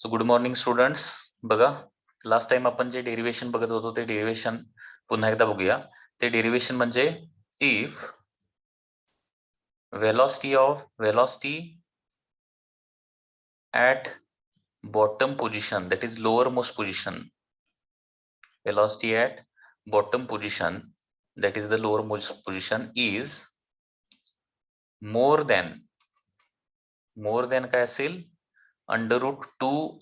So good morning students. बघा, last time आपण जे डेरिवेशन बघत होतो ते डेरिवेशन पुन्हा एकदा बघूया. ते डेरिवेशन म्हणजे if velocity at bottom position, that is lowermost position, velocity at bottom position, that is the lowermost position, is more than काय असेल, √2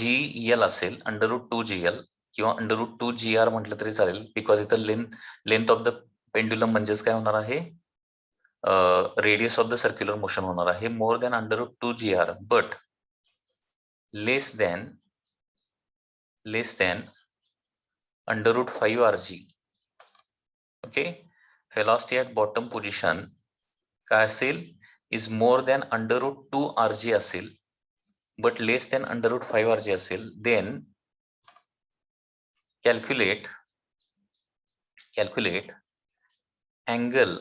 GL असेल, √2 GL किंवा √2 GR म्हटलं तरी चालेल, बिकॉज इथं लेंथ ऑफ द पेंड्युलम म्हणजेच काय होणार आहे, radius of the circular motion होणार आहे, more than √2 GR, but less than √5 RG. Okay, velocity at bottom position काय असेल, इज मोर दॅन √2 RG असेल, but less than √5 RG असेल, then calculate angle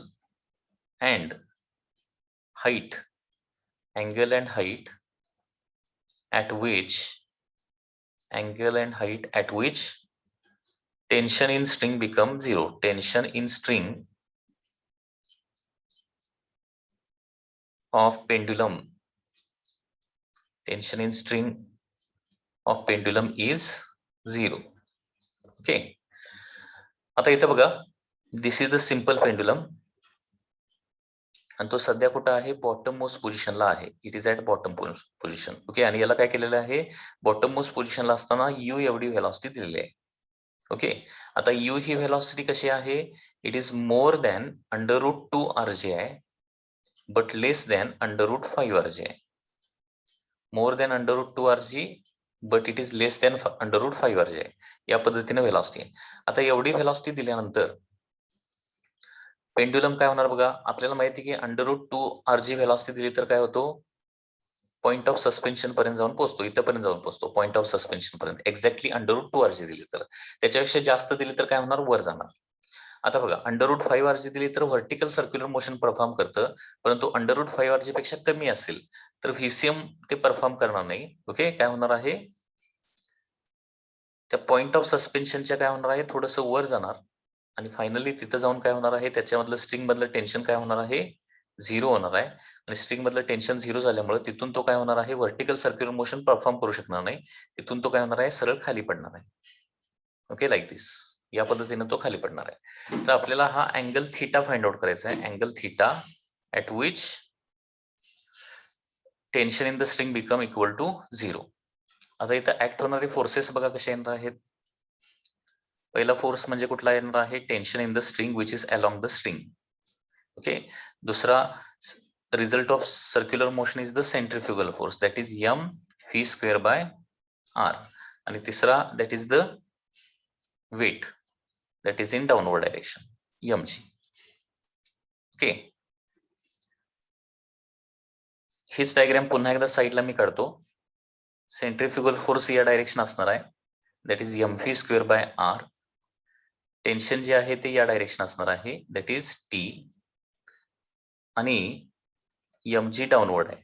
and height at which tension in string becomes zero. Tension in string of pendulum is 0. Okay, आता इथं बघा, दिस is the simple pendulum आणि तो सध्या कुठं आहे, बॉटम मोस्ट पोझिशनला आहे. It is at bottom position. Okay, आणि याला काय केलेलं आहे, बॉटम मोस्ट पोझिशनला असताना यू एवढी व्हेलॉसिटी दिलेली आहे. ओके, आता यू ही व्हेलॉसिटी कशी आहे, it is more than √2 RG आहे, बट लेस दॅन √5 RG आहे. More than √2 RG but it is less than √5 RG आहे. या पद्धतीने व्हेलॉसिटी आहे. आता एवढी व्हेलॉसिटी दिल्यानंतर पेंड्युलम काय होणार बघा, आपल्याला माहिती की √2 RG व्हेलॉसिटी दिली तर काय होतो, पॉइंट ऑफ सस्पेन्शन पर्यंत जाऊन पोहोचतो, इथपर्यंत जाऊन पोहोचतो, पॉइंट ऑफ सस्पेन्शन पर्यंत. एक्झॅक्टली √2 RG दिली तर, त्याच्यापेक्षा जास्त दिली तर काय होणार, वर जाणार. आता बघा, √5 RG दिली तर व्हर्टिकल सर्क्युलर मोशन परफॉर्म करतं, परंतु √5 RG पेक्षा कमी असेल तर व्हीसीएम ते परफॉर्म करणार नाही. ओके, काय होणार आहे, त्या पॉइंट ऑफ सस्पेन्शनच्या काय होणार आहे, थोडस वर जाणार आणि फायनली तिथं जाऊन काय होणार आहे, त्याच्यामधलं स्ट्रिंग मधलं टेन्शन काय होणार आहे, 0 होणार आहे. आणि स्ट्रिंग मधलं टेन्शन 0 झाल्यामुळे तिथून तो काय होणार आहे, व्हर्टिकल सर्क्युलर मोशन परफॉर्म करू शकणार नाही. तिथून तो काय होणार आहे, सरळ खाली पडणार आहे. ओके, लाईक दिस, या पद्धतीने तो खाली पडणार आहे. तर आपल्याला हा अँगल थीटा फाइंड आउट करायचा आहे. Angle theta at which tension in the string become equal to 0. आता इथं ऍक्ट होणारे फोर्सेस बघा कसे येणार आहेत. पहिला फोर्स म्हणजे कुठला येणार आहे, tension in the string which is along the string. Okay, दुसरा result of circular motion is the centrifugal force, that is mv²/r. आणि तिसरा that is the weight, that is in downward direction, mg. Okay, हीच diagram पुन्हा एकदा साईडला मी काढतो. Centrifugal force या direction असणार आहे, दॅट इज mv²/r. टेन्शन जे आहे ते या डायरेक्शन असणार आहे, दॅट इज t. आणि mg डाउनवर्ड आहे.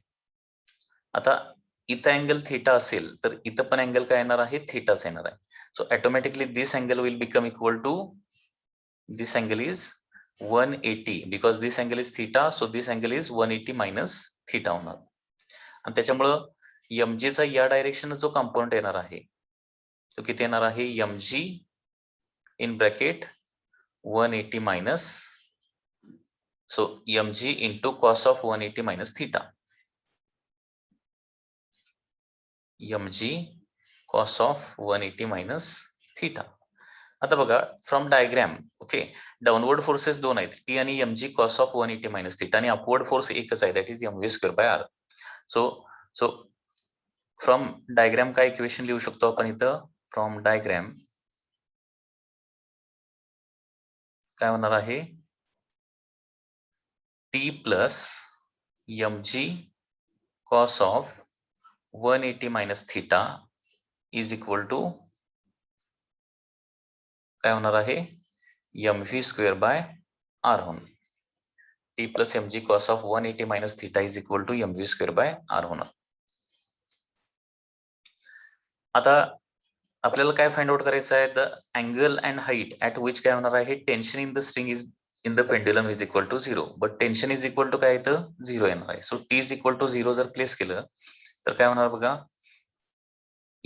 आता इथं अँगल थीटा असेल तर इथं पण अँगल काय येणार आहे, थीटाच येणार आहे. So automatically this angle will become equal to, this angle is 180 because this angle is theta, so this angle is 180 minus theta होणार. आणि त्याच्यामुळं mg चा या डायरेक्शन जो कंपोनंट येणार आहे तो किती येणार आहे, mg in bracket 180 minus, so mg into cos of 180 minus theta, mg cos of 180 minus theta. आता बघा, from diagram, okay, downward forces दोन आहेत, टी आणि mg cos of 180 minus theta, आणि अपवर्ड फोर्स एकच आहे, that is mv²/r. So from diagram काय equation लिहू शकतो आपण इथं, फ्रॉम डायग्राम काय होणार आहे, T plus mg cos of 180 minus theta is equal to काय होणार आहे, mv²/r होणार. T plus mg cos of 180 minus theta is equal to mv²/r होणार. आता आपल्याला काय फाइंड आउट करायचं आहे, the angle and height at which काय होणार आहे, tension in the string is in the pendulum is equal to 0, but tension is equal to काय इथं 0 येणार आहे. So T is equal to 0 जर प्लेस केलं तर काय होणार बघा,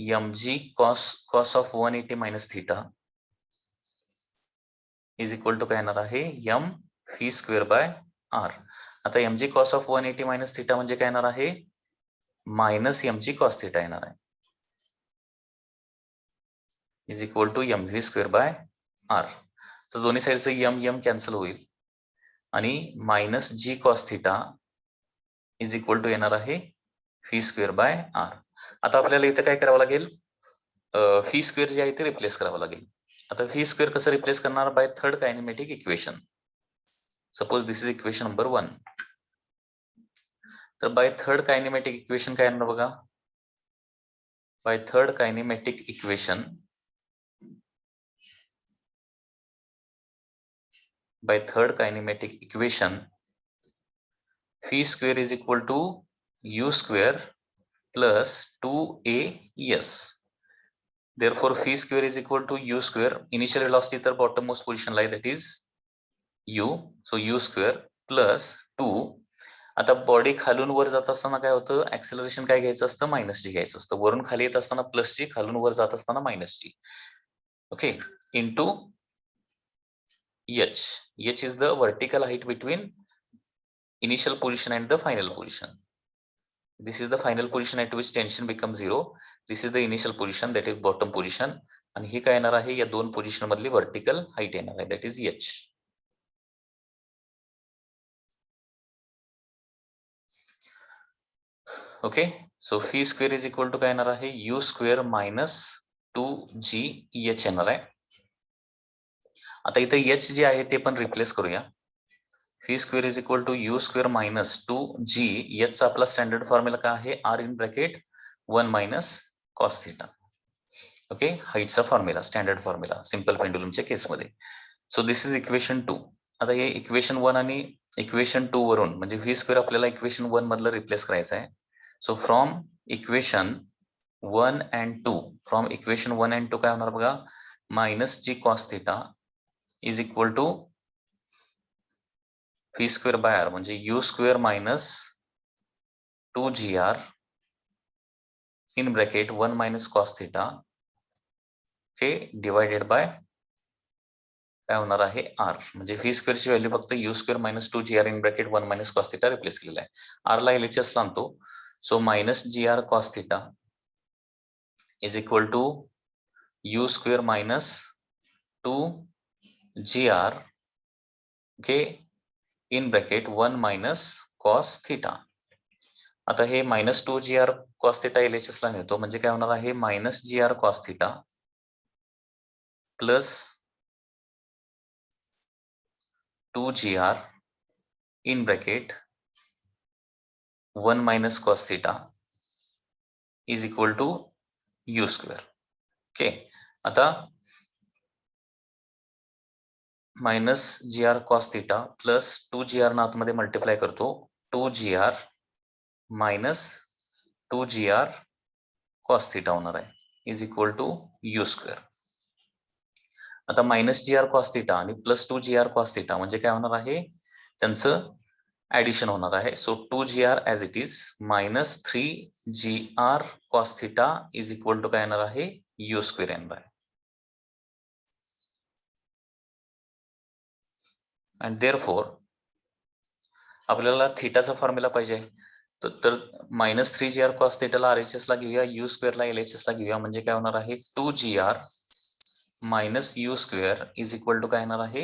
mg cos of 180 minus theta is equal to काय येणार आहे, m V square by R. आता mg cos of 180 minus theta म्हणजे काय येणार आहे, मायनस mg cos थिटा येणार आहे, is equal to M V square by R. तर दोन्ही साईडचं m कॅन्सल होईल आणि minus G cos theta is equal to येणार आहे व्ही स्क्वेअर बाय आर. आता आपल्याला इथं काय करावं लागेल, व्ही स्क्वेअर जे आहे ते रिप्लेस करावं लागेल. आता व्ही स्क्वेअर कसं रिप्लेस करणार, by third kinematic equation. Suppose this is equation number 1. तर बाय थर्ड कायनेमॅटिक इक्वेशन काय येणार बघा, by third kinematic equation, by third kinematic equation, phi square is equal to u square plus 2as. Therefore, phi square is equal to u square. Initial velocity तर bottommost position ला, that is u. So u square plus 2. आता body खालून वर जात असताना काय होतं, acceleration काय घ्यायचं असतं, मायनस जी घ्यायचं असतं. वरून खाली येत असताना प्लस जी, खालून वर जात असताना minus G. Okay, into h. h is the vertical height between initial position and the final position. This is the final position at which tension becomes 0. This is the initial position, that is bottom position. आणि हे काय येणार आहे, या दोन position मधली vertical height येणार आहे, that is h. Okay, so phi square is equal to काय येणार आहे, u square minus 2g h येणार आहे. आता इथे h जे आहे ते पण रिप्लेस करूया. phi square is equal to u square minus 2g. h चा आपला स्टँडर्ड फॉर्म्युला काय आहे, r in bracket 1 minus cos theta. Okay, हाईटचा फॉर्म्युला, स्टँडर्ड फॉर्म्युला सिंपल पेंडुलमच्या केसमध्ये. So this is equation 2. आता हे इक्वेशन 1 आणि इक्वेशन 2 वरून म्हणजे व्ही स्क्वेअर आपल्याला इक्वेशन 1 मधलं रिप्लेस करायचं आहे. So from equation 1 and 2, from equation 1 and 2 काय होणार बघा, minus G cos theta is equal to v square by r, म्हणजे u square minus 2gr in bracket 1 minus cos theta चे divided by काय होणार आहे, आर. म्हणजे व्ही स्क्वेअरची व्हॅल्यू फक्त u square minus 2gr in bracket 1 minus cos theta replace केलेला आहे. आर ला एलएचएस ला आणतो. So minus gr cos theta is equal to you square minus 2gr okay in bracket 1 minus cos theta. आता हे minus 2gr cos theta LHS ला नेतो, म्हणजे काय होणार आहे, minus gr cos theta plus 2gr in bracket 1 minus cos theta is equal to you square. Okay, आता minus gr cos theta plus 2gr ना आतमध्ये मल्टिप्लाय करतो, 2gr minus 2gr cos theta होणार आहे, is equal to you square. आता minus gr cos theta आणि plus 2gr cos theta म्हणजे काय होणार आहे, त्यांचं ऍडिशन होणार आहे. So 2gr as it is minus 3gr cos theta is equal to काय येणार आहे, यू स्क्वेअर येणार आहे. अँड देअरफॉर आपल्याला थिटाचा फॉर्म्युला पाहिजे, तर मायनस 3gr कॉस थिटाला आरएचएस ला घेऊया, यू स्क्वेअरला एलएचएस ला घेऊया, म्हणजे काय होणार आहे, 2gr minus u square is equal to काय येणार आहे,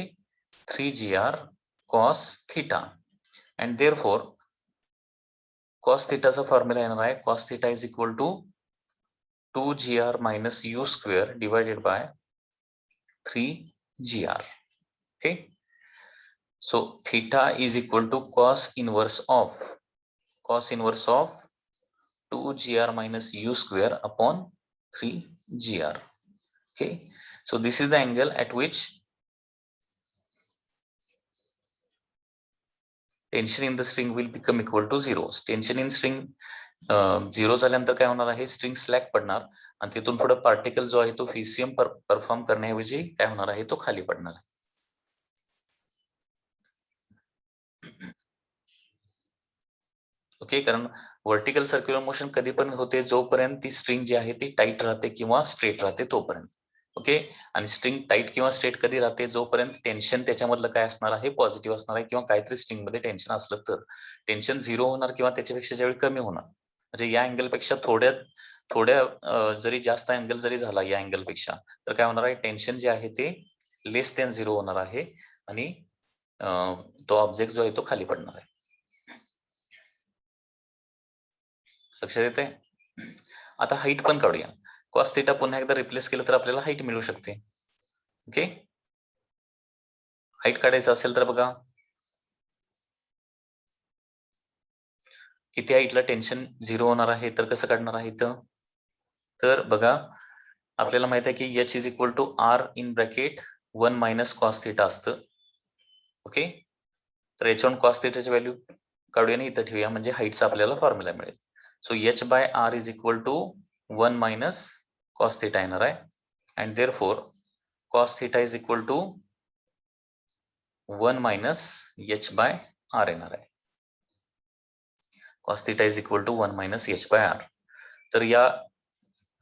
3gr cos theta. And therefore cos थिटाचा फॉर्म्युला येणार आहे, cos theta is equal to 2gr minus u square divided by 3gr. Okay, so theta is equal to cos inverse of 2gr minus u square upon 3gr. Okay, so this is the angle at which tension in the string will become equal to 0. Tension in string zero झाल्यानंतर काय होणार आहे, string slack पडणार आणि तिथून पुढे particle जो आहे तो व्हीसीएम परफॉर्म करण्याऐवजी काय होणार आहे, तो खाली पडणार आहे. ओके, कारण व्हर्टिकल सर्क्युलर मोशन कधी पण होते जोपर्यंत ती स्ट्रिंग जी आहे ती टाईट राहते किंवा स्ट्रेट राहते तोपर्यंत. ओके, आणि स्ट्रिंग टाईट किंवा स्ट्रेट कधी राहते, जोपर्यंत टेन्शन त्याच्यामधलं काय असणार आहे, पॉझिटिव्ह असणार आहे, किंवा काहीतरी स्ट्रिंग मध्ये टेन्शन असलं तर टेन्शन झिरो होणार किंवा त्याच्यापेक्षा ज्यावेळी कमी होणार, म्हणजे या अँगल पेक्षा थोड्या जरी जास्त अँगल जरी झाला या अँगल पेक्षा, तर काय होणार आहे, टेन्शन जे आहे ते लेस दॅन झिरो होणार आहे आणि तो ऑब्जेक्ट जो आहे तो खाली पडणार आहे. लक्षात येते. आता हाईट पण काढूया. कॉस थिटा पुन्हा एकदा रिप्लेस केलं तर आपल्याला हाईट मिळू शकते. ओके, हाईट काढायचं असेल तर बघा, किती हाईटला टेन्शन झिरो होणार आहे, तर कसं काढणार आहे इथं, तर बघा आपल्याला माहित आहे की H is equal to R in bracket 1 minus cos theta असतं. ओके, तर याच्यावरून कॉस थिटाची व्हॅल्यू काढूया आणि इथं ठेवूया, म्हणजे हाईटचा आपल्याला फॉर्म्युला मिळेल. So H by R is equal to 1 minus cos theta येणार आहे, and therefore cos theta is equal to 1 minus H by R येणार आहे. Cos theta is equal to 1 minus H by R. तर या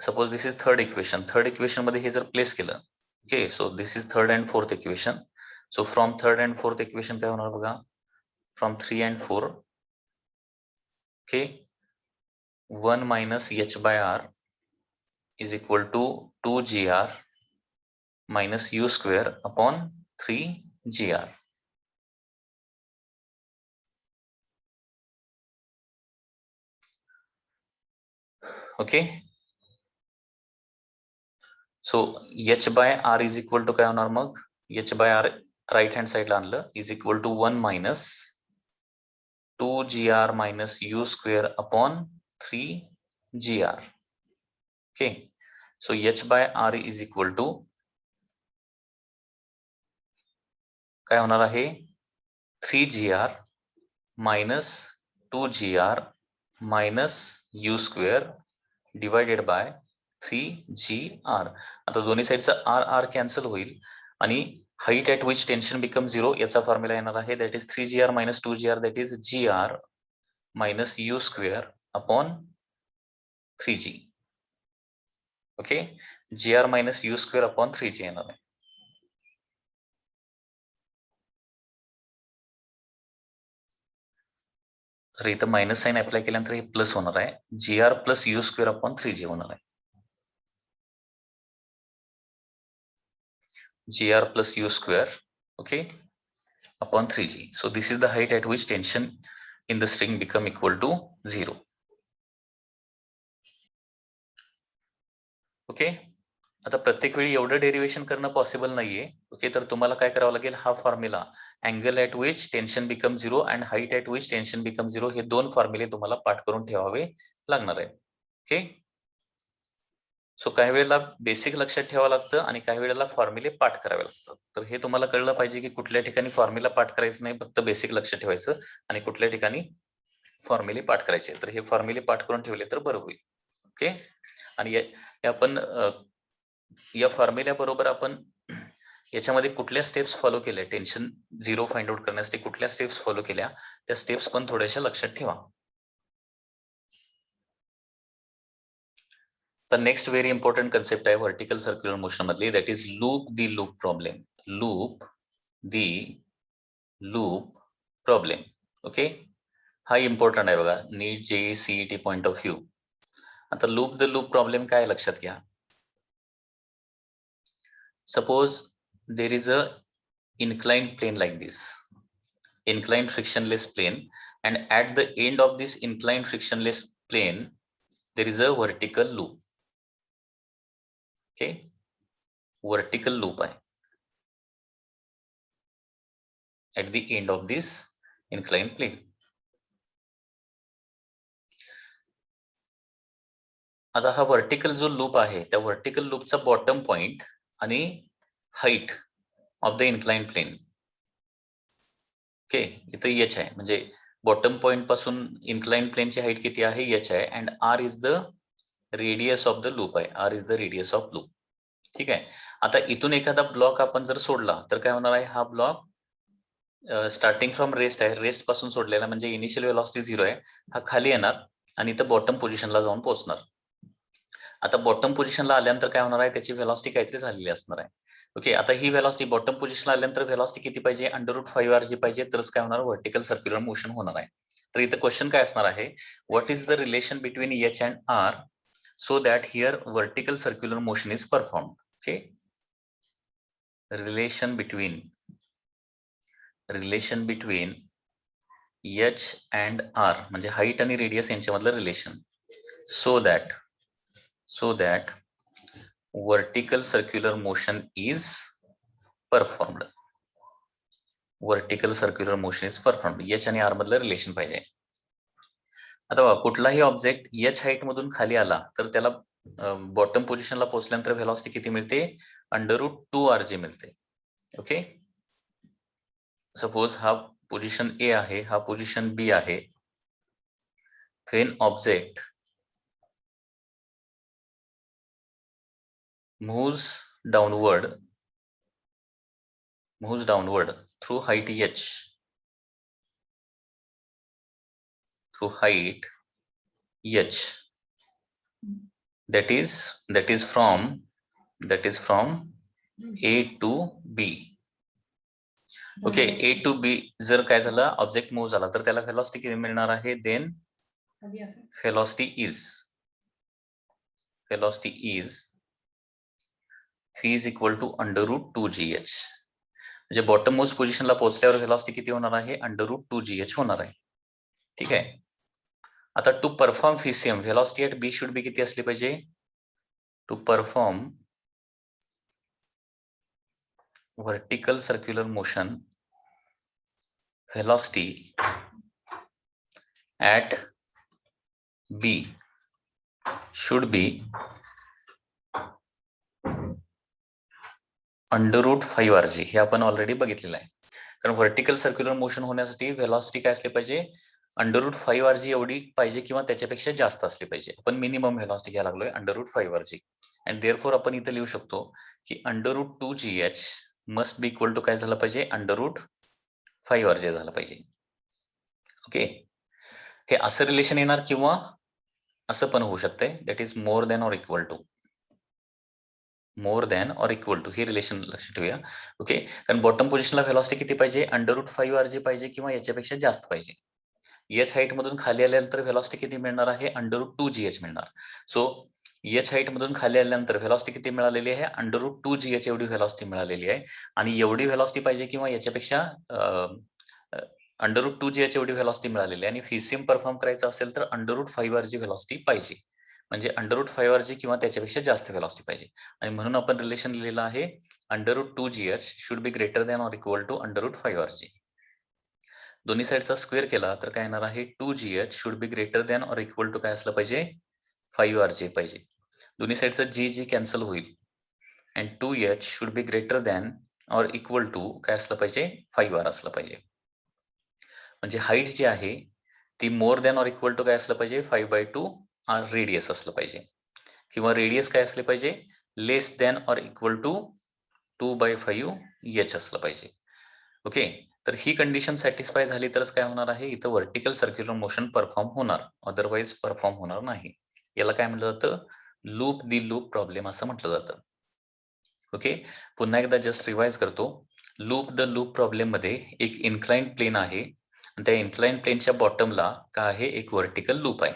suppose this is third equation मध्ये हे जर place केलं, okay, so this is third and fourth equation. So from third and fourth equation काय होणार बघा, from 3 and 4, okay, 1 minus h by r is equal to 2gr minus u square upon 3gr. Okay, so h by r is equal to काय होणार मग, h by r right hand साइडला आणलं is equal to 1 minus 2gr minus u square upon 3gr. Okay, so h by r is equal to काय होणार आहे, 3gr minus 2gr minus u square divided by 3gr. आता दोन्ही साईडचा R R cancel होईल आणि height at which tension become zero याचा formula येणार आहे, that is 3gr minus 2gr, that is gr minus u square upon 3g. Okay, gr minus u square upon 3g येणार आहे. तर इथं मायनस साईन अप्लाय केल्यानंतर हे प्लस होणार आहे, gr plus u square upon 3g होणार आहे. gr plus u square, okay, upon 3g. So this is the height at which tension in the string become equal to 0. Okay, आता प्रत्येक वेळी एवढं डेरिवेशन करणं पॉसिबल नाहीये. ओके, तर तुम्हाला काय करावं लागेल, हा formula angle at which tension become zero and height at which tension become zero, हे दोन फॉर्म्युले तुम्हाला पाठ करून ठेवावे लागणार आहे. ओके, सो काही वेळेला बेसिक लक्षात ठेवावं लागतं आणि काही वेळेला फॉर्म्युले पाठ करावे लागतात. तर हे तुम्हाला कळलं पाहिजे की कुठल्या ठिकाणी फॉर्म्युला पाठ करायचं नाही, फक्त बेसिक लक्ष ठेवायचं, आणि कुठल्या ठिकाणी फॉर्म्युले पाठ करायचे. तर हे फॉर्म्युले पाठ करून ठेवले तर बरं होईल. ओके, आणि आपण या फॉर्म्युल्या बरोबर आपण याच्यामध्ये कुठल्या स्टेप्स फॉलो केल्या, टेन्शन झिरो फाइंड आउट करण्यासाठी कुठल्या स्टेप्स फॉलो केल्या, त्या स्टेप्स पण थोड्याशा लक्षात ठेवा. तर नेक्स्ट व्हेरी इम्पॉर्टंट कन्सेप्ट आहे व्हर्टिकल सर्क्युलर मोशन मधली, that is loop the loop problem. Loop the loop problem. Okay, हा इम्पॉर्टंट आहे बघा, NEET JEE CET point of view. आता लूप द लूप प्रॉब्लेम काय लक्षात घ्या. Suppose there is a inclined plane like this, inclined frictionless plane, and at the end of this inclined frictionless plane there is a vertical loop. Okay, vertical loop आहे at the end of this inclined plane. आता हा vertical जो loop आहे त्या vertical लूपचा bottom point आणि height of the inclined plane, okay, इथं h आहे, म्हणजे बॉटम पॉइंट पासून इन्क्लाइन प्लेनची हाईट किती आहे एच आहे and r is the radius of the loop आहे. R is the radius of loop. ठीक आहे. आता इथून एखादा ब्लॉक आपण जर सोडला तर काय होणार आहे, हा ब्लॉक स्टार्टिंग फ्रॉम रेस्ट आहे, रेस्ट पासून सोडलेला म्हणजे इनिशियल व्हेलॉसिटी 0 आहे, हा खाली येणार आणि इथं बॉटम पोझिशनला जाऊन पोहोचणार. आता बॉटम पोझिशनला आल्यानंतर काय होणार आहे, त्याची व्हेलॉसिटी काहीतरी झालेली असणार आहे. ओके, आता ही व्हेलॉसिटी बॉटम पोझिशनला आल्यानंतर व्हेलॉसिटी किती पाहिजे, √5r पाहिजे, तरच काय होणार, व्हर्टिकल सर्क्युलर मोशन होणार आहे. तर इथं क्वेश्चन काय असणार आहे, what is the relation between H and R so that here vertical circular motion is performed. Okay, relation between h and r म्हणजे हाईट आणि रेडियस यांच्यामधलं relation, so that vertical circular motion is performed. vertical circular motion is performed. h आणि r मधलं relation पाहिजे. आता कुठलाही object H height मधून खाली आला तर त्याला बॉटम पोझिशनला पोहोचल्यानंतर व्हेलॉसिटी किती मिळते, √2r मिळते. ओके, सपोज हा पोझिशन ए आहे, हा पोझिशन बी आहे. When object moves downward through height h, that is from A to B. Okay, A to B जर काय झालं, ऑब्जेक्ट मूव्ह झाला तर त्याला व्हेलॉसिटी किती मिळणार आहे, then velocity is v is equal to √2gh. म्हणजे बॉटम मोस्ट पोझिशनला पोहोचल्यावर व्हेलॉसिटी किती होणार आहे, √2gh होणार आहे. ठीक आहे. आता to perform VCM velocity at B should be किती असली पाहिजे, to perform vertical circular motion velocity at B should be √5rg. हे आपण ऑलरेडी बघितलेलं आहे. कारण व्हर्टिकल सर्क्युलर मोशन होण्यासाठी व्हेलॉसिटी काय असली पाहिजे, √5rg एवढी पाहिजे किंवा त्याच्यापेक्षा जास्त असली पाहिजे. आपण मिनिमम व्हेलॉसिटी घ्यायला लागलोय √5rg अँड देअरफॉर आपण इथे लिहू शकतो की √2gh must be equal to काय झालं पाहिजे, √5rg झालं पाहिजे. ओके, हे असं रिलेशन येणार किंवा असं पण होऊ शकते, that is more than or equal to हे रिलेशन लक्षात ठेवूया. ओके, कारण बॉटम पोझिशनला व्हेलॉसिटी किती पाहिजे, √5rg पाहिजे किंवा याच्यापेक्षा जास्त पाहिजे. एच हाईट मधून खाली आल्यानंतर व्हेलॉसिटी किती मिळणार आहे, √2gh मिळणार. सो एच हाईट मधून खाली आल्यानंतर व्हेलॉसिटी किती मिळालेली आहे, √2gh एवढी व्हेलॉसिटी मिळालेली आहे. आणि एवढी व्हेलॉसिटी पाहिजे किंवा याच्यापेक्षा √2gh एवढी व्हेलॉसिटी मिळालेली आहे आणि फीसीएम परफॉर्म करायचं असेल तर √5rg व्हेलॉसिटी पाहिजे. म्हणजे √5rg किंवा त्याच्यापेक्षा जास्त व्हेलॉसिटी पाहिजे. आणि म्हणून आपण रिलेशन लिहिलेलं आहे √2gh should be greater than or equal to √5rg. दोन्ही साईडचा स्क्वेअर केला तर काय येणार आहे, 2gh should be greater than or equal to काय असलं पाहिजे, 5rg पाहिजे. दोन्ही साईडचा g कॅन्सल होईल and 2h should be greater than or equal to काय असलं पाहिजे, 5r असलं पाहिजे. म्हणजे हाईट जी आहे ती more than or equal to काय असलं पाहिजे, 5/2 रेडियस असलं पाहिजे. किंवा रेडियस काय असले पाहिजे, less than or equal to 2/5h असलं पाहिजे. ओके, तर ही कंडिशन सॅटिस्फाय झाली तरच काय होणार आहे, इथं व्हर्टिकल सर्क्युलर मोशन परफॉर्म होणार, अदरवाईज परफॉर्म होणार नाही. याला काय म्हटलं जातं, लूप दी लूप प्रॉब्लेम असं म्हटलं जातं. ओके, पुन्हा एकदा जस्ट रिवाइज करतो. लूप द लूप प्रॉब्लेम मध्ये एक इन्क्लाइंड प्लेन आहे, त्या इन्क्लाइंड प्लेनच्या बॉटमला काय आहे, एक व्हर्टिकल लूप आहे.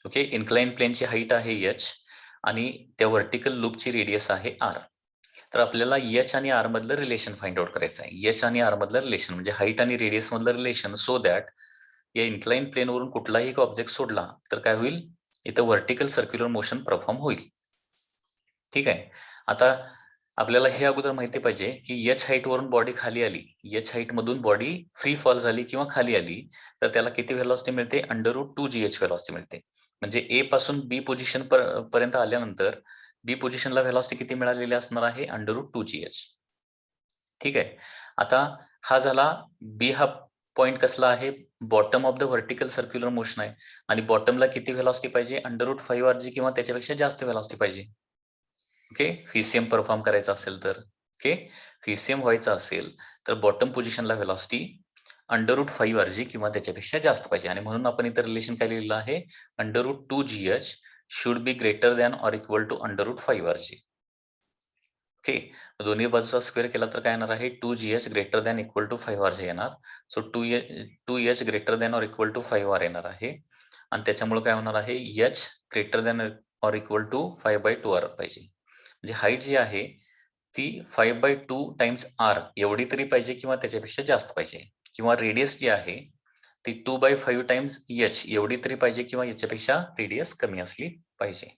ओके, इन्क्लाइंड प्लेनची हाईट आहे h आणि त्या व्हर्टिकल लूपची रेडियस आहे r. तर आपल्याला h आणि r मधलं रिलेशन फाइंड आउट करायचं आहे. h आणि r मधलं रिलेशन म्हणजे हाईट आणि रेडियस मधलं रिलेशन, सो दॅट या इन्क्लाइंड प्लेनवरून कुठलाही एक ऑब्जेक्ट सोडला तर काय होईल, इथं व्हर्टिकल सर्क्युलर मोशन परफॉर्म होईल. ठीक आहे. आता आपल्याला हे अगोदर माहिती पाहिजे की एच हाईट वरून बॉडी खाली आली, एच हाईट मधून बॉडी फ्री फॉल झाली किंवा खाली आली तर त्याला किती व्हेलॉसिटी मिळते, √2gh व्हेलॉसिटी मिळते. म्हणजे ए पासून बी पोझिशन पर्यंत आल्यानंतर बी पोझिशनला व्हेलॉसिटी किती मिळालेली असणार आहे, √2gh. ठीक आहे. आता हा झाला बी, हा पॉइंट कसला आहे, bottom of the vertical circular motion आहे आणि बॉटमला किती व्हेलॉसिटी पाहिजे, √5 किंवा त्याच्यापेक्षा जास्त व्हेलॉसिटी पाहिजे. ओके, फीसीएम परफॉर्म करायचा असेल तर, ओके, फीसीएम व्हायचा असेल तर बॉटम पोझिशनला व्हेलॉसिटी √5 किंवा त्याच्यापेक्षा जास्त पाहिजे. आणि म्हणून आपण इथं रिलेशन काय लिहिलेलं आहे, √2GH should be greater than or equal to √5 okay. दोन्ही बाजूचा स्क्वेअर केला तर काय येणार आहे, 2GH greater than equal to 5R येणार. So 2H greater than or equal to 5R येणार आहे आणि त्याच्यामुळे काय होणार आहे, H greater than or equal to 5/2R पाहिजे. म्हणजे हाईट जी आहे ती 5/2 टाइम्स R एवढी तरी पाहिजे किंवा त्याच्यापेक्षा जास्त पाहिजे, किंवा रेडियस जी आहे ती 2/5 टाइम्स H एवढी तरी पाहिजे किंवा याच्यापेक्षा रेडियस कमी असली पाहिजे,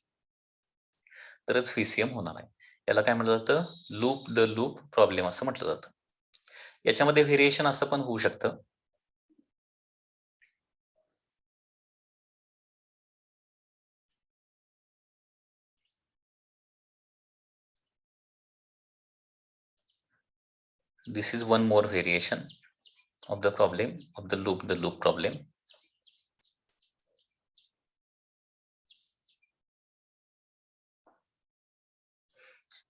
तरच फीसीएम होणार आहे. याला काय म्हटलं जातं, लूप द लूप प्रॉब्लेम असं म्हटलं जातं. याच्यामध्ये व्हेरिएशन असं पण होऊ शकतं, this is one more variation of the problem of the loop problem.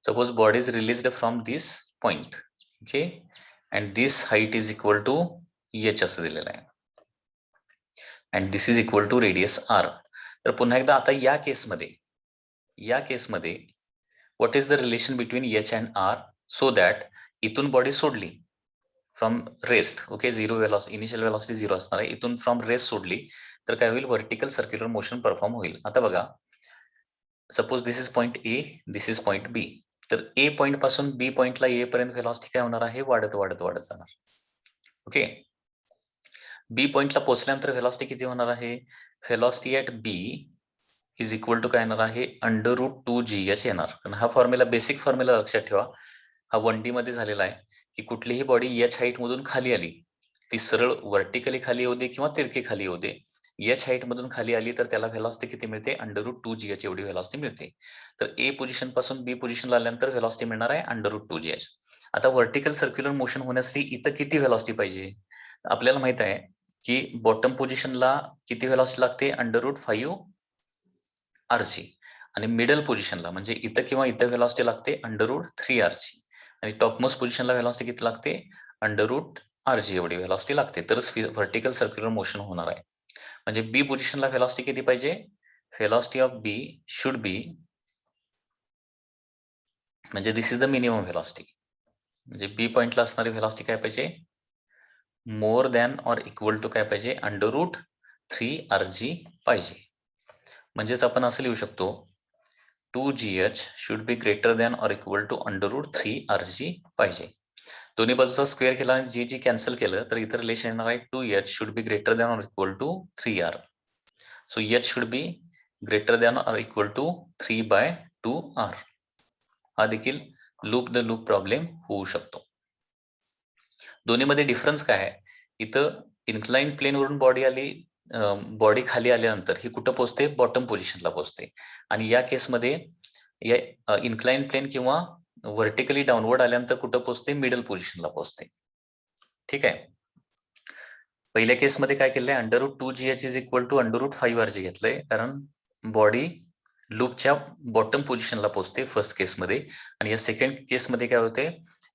Suppose body is released from this point, okay, and this height is equal to h असं दिलेलं आहे and this is equal to radius r. तर पुन्हा एकदा आता या केसमध्ये what is the relation between h and r, so that इथून बॉडी सोडली from rest, okay, zero velocity, initial velocity 0 असणार आहे, इथून फ्रॉम रेस्ट सोडली तर काय होईल, व्हर्टिकल सर्क्युलर मोशन परफॉर्म होईल. आता बघा, suppose this is point A, this is point B. तर ए पॉइंट पासून बी पॉइंटला येईपर्यंत व्हेलॉसिटी काय होणार आहे, वाढत जाणार. ओके, बी पॉइंटला पोहोचल्यानंतर व्हेलॉसिटी किती होणार आहे, velocity at B is equal to काय येणार आहे, √2GH येणार. कारण हा फॉर्म्युला, बेसिक फॉर्म्युला लक्षात ठेवा, हा 1D मध्ये झालेला आहे की कुठलीही बॉडी H हाईट मधून खाली आली, ती सरळ व्हर्टिकली खाली येऊ दे किंवा तिरकी खाली येऊ दे, H हाईट मधून खाली आली तर त्याला व्हेलॉसिटी किती मिळते, √2GH एवढी व्हेलॉसिटी मिळते. तर ए पोझिशन पासून बी पोझिशनला आल्यानंतर व्हेलॉसिटी मिळणार आहे √2GH. आता व्हर्टिकल सर्क्युलर मोशन होण्यासाठी इथं किती व्हेलॉसिटी पाहिजे, आपल्याला माहित आहे की बॉटम पोझिशनला किती व्हेलॉसिटी लागते, √5RG, आणि मिडल पोझिशनला म्हणजे इथं किंवा इथं व्हेलॉसिटी लागते √3RG, आणि टॉपमोस्ट पोझिशनला व्हेलॉसिटी किती लागते, √RG एवढी व्हेलॉसिटी लागते, तरच व्हर्टिकल सर्क्युलर मोशन होणार आहे. म्हणजे बी पोझिशनला व्हेलॉसिटी किती पाहिजे, velocity of B should be, म्हणजे this is the minimum velocity, म्हणजे बी पॉइंटला असणारी व्हेलॉसिटी काय पाहिजे, more than or equal to काय पाहिजे, √3RG पाहिजे. म्हणजेच आपण असं लिहू शकतो, 2GH should be greater than or equal to √3RG पाहिजे. दोन्ही बाजूचा स्क्वेअर केला आणि जी कॅन्सल केलं तर इतर रिलेशन येणार आहे, 2H should be greater than or equal to 3R. So H should be greater than or equal to 3/2R. हा देखील लूप द लूप प्रॉब्लेम होऊ शकतो. दोन्हीमध्ये डिफरन्स काय आहे, इथं इन्क्लाइन प्लेनवरून बॉडी आली, बॉडी खाली आल्यानंतर ही कुठं पोहोचते, बॉटम पोझिशनला पोहोचते, आणि या केसमध्ये या इन्क्लाइन प्लेन किंवा व्हर्टिकली डाऊनवर्ड आल्यानंतर कुठं पोहोचते, मिडल पोझिशनला पोहोचते. ठीक आहे, पहिल्या केसमध्ये काय केलंय, √2GH is equal to √5RG घेतलंय, कारण बॉडी लूपच्या बॉटम पोझिशनला पोहोचते फर्स्ट केसमध्ये, आणि या सेकंड केसमध्ये काय होते,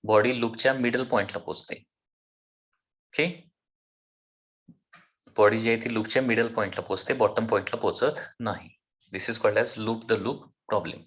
बॉडी लूपच्या मिडल पॉइंटला पोहोचते. ओके, बॉडी जी आहे ती लूपच्या मिडल पॉइंटला पोहोचते, बॉटम पॉइंटला पोहोचत नाही. This is called as loop the loop problem.